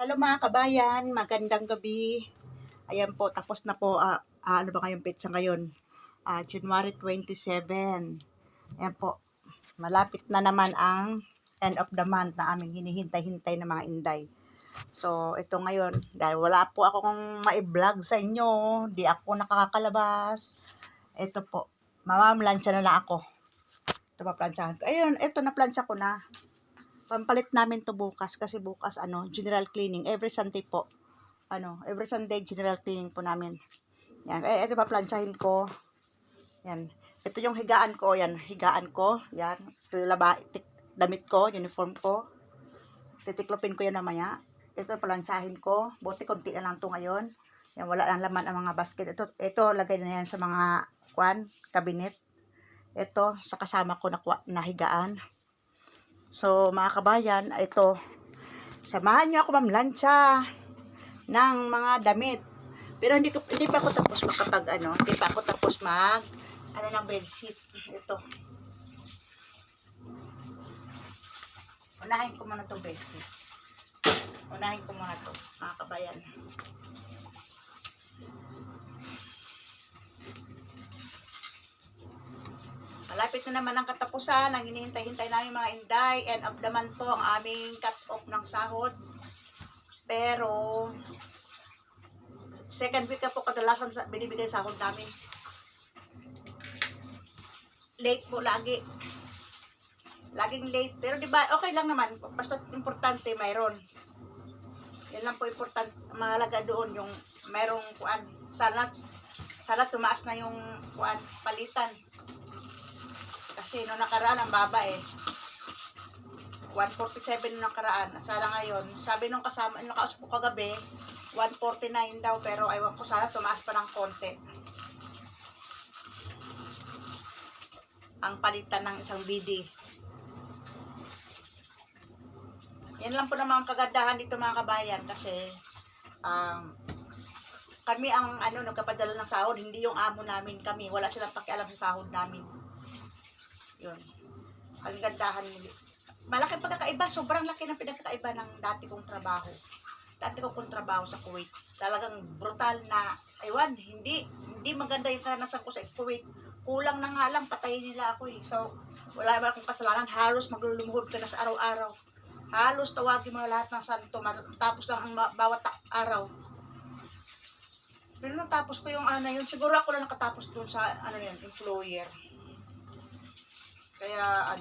Hello mga kabayan, magandang gabi. Ayan po, tapos na po, ano ba ngayong petsa ngayon? January 27. Ayan po, malapit na naman ang end of the month na aming hinihintay-hintay ng mga inday. So, ito ngayon, dahil wala po akong ma-vlog sa inyo, di ako nakakalabas. Ito po, mamamlansya na lang ako. Ito paplansyahan ko. Ayun, ito na-plansya ko na. Pampalit namin to bukas kasi bukas general cleaning every Sunday po. Every Sunday general cleaning po namin. Yan, ito pa plansyahin ko. Yan. Ito yung higaan ko, yan, higaan ko. Yan. Ito yung damit ko, uniform ko. Titiklopin ko yan mamaya. Ito plansyahin ko. Buti konti na lang to ngayon. Yan, wala lang laman ang mga basket. Ito lagay na yan sa mga cabinet. Ito sa kasama ko na higaan. So, mga kabayan, ito, samahan nyo ako mamlansya ng mga damit. Pero hindi pa ako tapos hindi pa ako tapos ng bedsheet. Ito. Unahin ko muna itong bedsheet. Unahin ko muna ito, mga kabayan. Malapit na naman ang katapusan, ang hinihintay-hintay namin mga inday. End of the month po ang aming cut-off ng sahod. Pero, second week na po kadalasan binibigay sahod namin. Late po lagi. Laging late. Pero diba, okay lang naman. Basta importante, mayroon. Yan lang po importante. Mahalaga doon yung mayroong sana tumaas na yung palitan. Kasi nung nakaraan ang baba 147 nung nakaraan. Sana ngayon, sabi nung kasama, nakausap ko kagabi, 149 daw, pero aywan ko sana tumaas pa ng konti. Ang palitan ng isang BD. Yan lang po naman ang kagandahan dito mga kabayan kasi kami ang nagkapadala ng sahod, hindi yung amo namin kami. Wala silang pakialam sa sahod namin. Yun. Ang gandahan nila. Malaking pagkakaiba. Sobrang laki ng pinagkakaiba ng dati kong trabaho. Dati kong trabaho sa Kuwait. Talagang brutal na, hindi maganda yung karanasan ko sa Kuwait. Kulang na nga lang, patayin nila ako So, wala naman akong kasalanan. Halos maglulumuhod ka na sa araw-araw. Halos tawagin mo na lahat ng santo. Tapos lang ang bawat araw. Pero natapos ko yung yun. Siguro ako na nakatapos dun sa, employer. Kaya,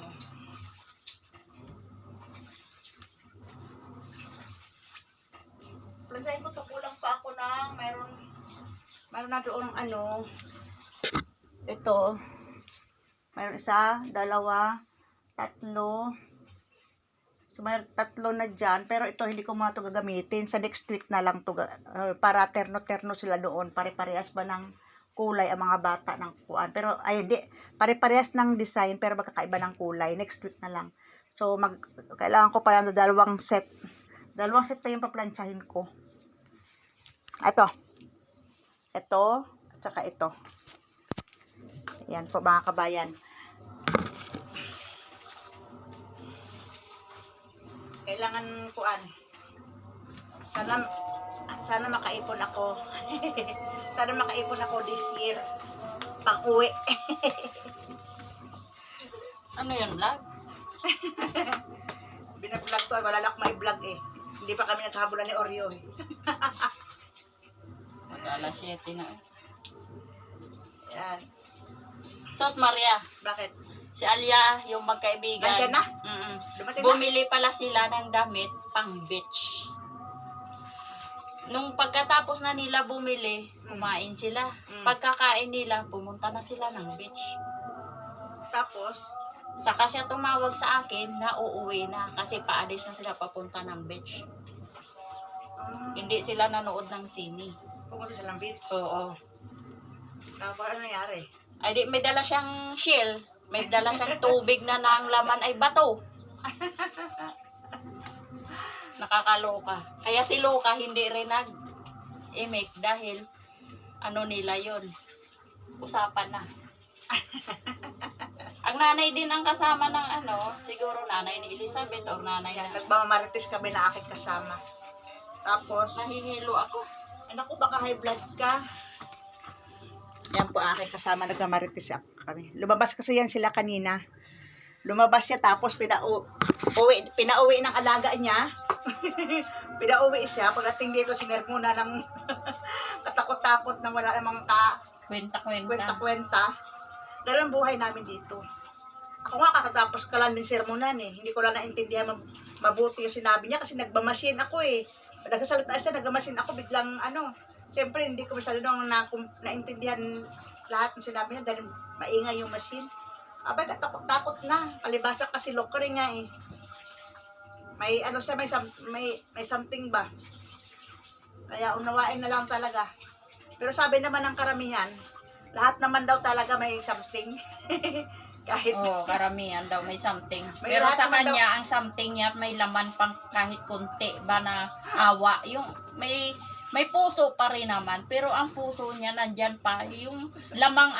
plansahin ko to, kulang pa ako ng, mayroon na doon ito, mayroon isa, dalawa, tatlo, so mayroon tatlo na dyan, pero ito hindi ko muna ito gagamitin, sa next week na lang ito, para terno-terno sila doon, pare-parehas ba ng kulay ang mga bata ng kuan. Pero hindi, pare-parehas ng design pero magkakaiba ng kulay. Next week na lang. So kailangan ko pa yan dalawang set. Dalawang set pa yung paplansyahin ko. Ito, at saka ito. Yan po mga kabayan. Kailangan kuan. Sana makaipon ako. Sana makaipon ako this year. Pang-uwi. Ano yan, vlog? Binablog ko. Wala lang may vlog Hindi pa kami naghabulan ni Oreo Mag-alas 7 na. Yan. Sos Maria. Bakit? Si Alia, yung magkaibigan. Nandiyan na? Bumili pala sila ng damit pang beach. Nung pagkatapos na nila bumili, kumain sila. Pagkakain nila, pumunta na sila ng beach. Tapos? Saka siya tumawag sa akin na uuwi na kasi paalis na sila papunta ng beach. Hindi sila nanood ng sine. Pumunta sila ng beach? Oo. Tapos ano nangyari? Ay di, may dala siyang shield. May dala siyang tubig na ang laman ay bato. Nakakaloka. Kaya si Luca hindi rin nag-imik dahil nila yon, usapan na. Ang nanay din ang kasama ng siguro nanay ni Elizabeth o nanay na. Nagmamarites kami na aking kasama. Tapos, Nahihilo ako. anak ko, baka high blood ka. Yan po aking kasama, nagkamarites kami. Lumabas kasi yan sila kanina. Lumabas siya tapos pinauwi ng alaga niya. Pinauwi siya. Pagdating dito, sinermona ng katakot-takot na wala namang Kwenta-kwenta. kwenta-kwenta. Ganun ang buhay namin dito. Ako nga, kakatapos ka lang din sermonan eh. Hindi ko lang naintindihan mabuti yung sinabi niya kasi nagmamasin ako eh. Nagsasalita siya, nagmamasin ako, biglang siyempre hindi ko masyado naintindihan lahat ng sinabi niya dahil maingay yung machine. Abay, takot na. Palibasa kasi lokering nga eh. May siya, may something ba? Kaya unawain na lang talaga. Pero sabi naman ng karamihan, lahat naman daw talaga may something. Kahit Karamihan daw may something. May Pero lahat sa naman kanya, ang something niya may laman pang kahit konti ba na awa. Yung may puso pa rin naman. Pero ang puso niya nandyan pa. Yung lamang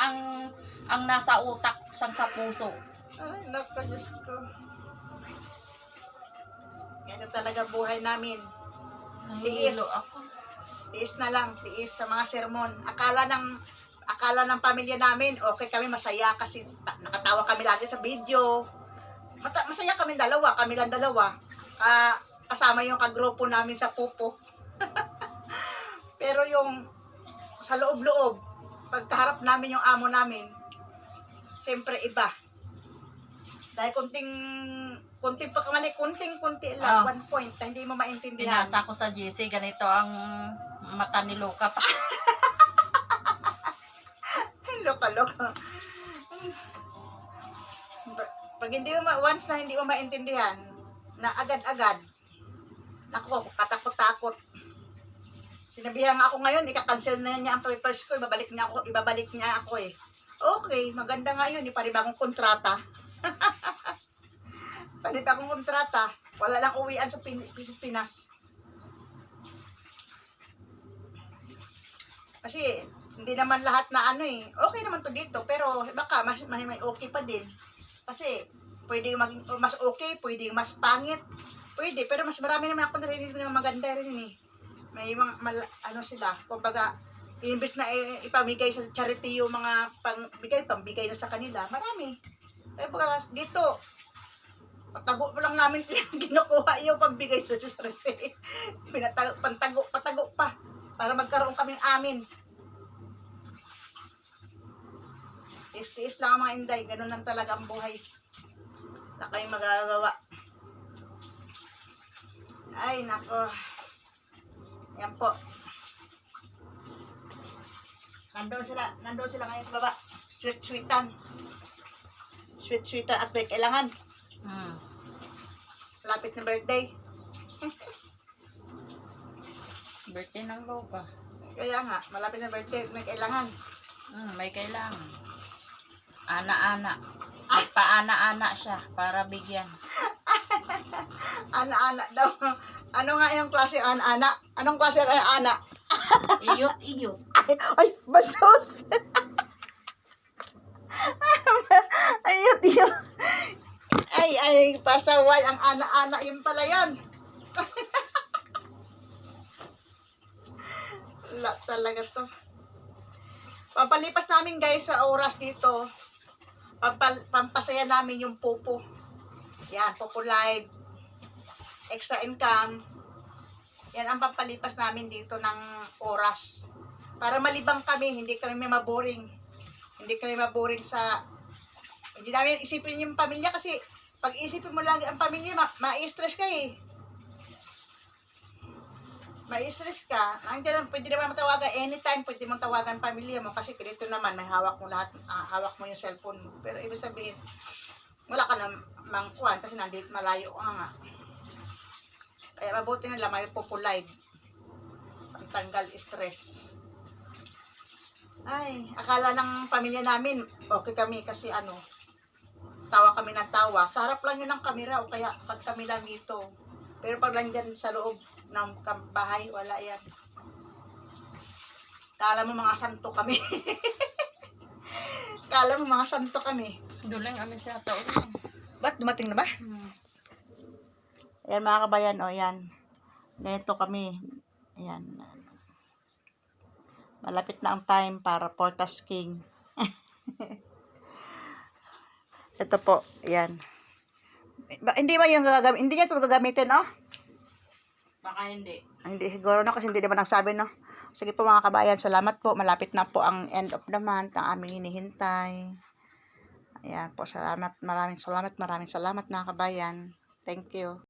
ang nasa utak sang sa puso. ay, naku, Diyos ko. Ganito talaga buhay namin. Nahihilo ako. Tiis na lang, tiis sa mga sermon. Akala ng pamilya namin, okay kami, masaya kasi nakatawa kami lagi sa video. Masaya kami lang dalawa. Kasama yung kagrupo namin sa pupo. Pero yung sa loob-loob, pagkaharap namin yung amo namin, siyempre iba. Dahil kunting pagkamali, kunti lang, 1 point, na hindi mo maintindihan. Pinasa ko sa GC, ganito ang mata ni Luca pa. Loka-loka. Pag once na hindi mo maintindihan, na agad-agad, naku, katakot-takot. Sinabihan nga ako ngayon, ika-cancel na niya ang papers ko, ibabalik niya ako eh. Okay, maganda nga yun, ipanibagong kontrata. Panibagong kontrata, wala lang uwian sa Pilipinas. Kasi, hindi naman lahat na okay naman to dito, pero baka may okay pa din. Kasi, pwedeng maging mas okay, pwedeng mas pangit. Pwede, pero mas marami naman ako narinig ng maganda rin eh. May mga, sila, kumbaga, imbes na ipamigay sa charity yung mga pambigay na sa kanila, marami. Kaya dito, patago pa lang namin kinukuha yung pambigay sa charity. Patago pa, para magkaroon kaming amin. Tiis-tiis lang ang mga inday, ganun lang talaga ang buhay. Wala kayong magagawa. Ay, nako. Yan po. Nandun sila ngayon sa baba. Sweet-sweetan at may kailangan. Lapit na birthday. Birthday ng Luca. Kaya nga, malapit na birthday, may kailangan. May kailangan. Ana-ana. Paana-ana siya para bigyan. Ana-ana daw. Ano nga yung klase ana-ana? Anong klase ng ana? Iyot-iyot. Ay, basos! Ayot. Ay, pasaway. Ang ana-ana, yun pala yan. Wala talaga to. Pampalipas namin guys sa oras dito. Pampasaya namin yung pupo. Yan, pupo live. Extra income. Yan ang pampalipas namin dito ng oras. Para malibang kami, hindi kami maboring. Hindi kami maboring hindi namin isipin yung pamilya kasi pag isipin mo lagi ang pamilya, ma-stress ka eh. Ma-stress ka. Nandiyan, pwede naman matawagan anytime, pwede mong tawagan pamilya mo kasi dito naman, may hawak mo lahat, hawak mo yung cellphone mo. Pero ibig sabihin, wala ka namang kuhan kasi nandito malayo ka nga. Kaya mabuti nila may populide. Pantanggal stress. Ay, akala ng pamilya namin, okay kami kasi tawa kami ng tawa. Sa harap lang yun ng kamera o kaya pag kami lang dito. Pero pag nandyan sa loob ng bahay, wala yan. Kala mo mga santo kami. Kala mo mga santo kami. Dulang kami sa taon. Ba't dumating na ba? Ayan mga kabayan, yan. Ganito kami. Ayan. Malapit na ang time para for tasking. Ito po, ayan. Hindi ba yung gagamitin? Hindi niya ito gagamitin, oh? Baka hindi. Hindi, siguro no, kasi hindi naman nagsabi, no? Sige po mga kabayan, salamat po. Malapit na po ang end of the month, ang aming hinihintay. Ayan po, salamat. Maraming salamat mga kabayan. Thank you.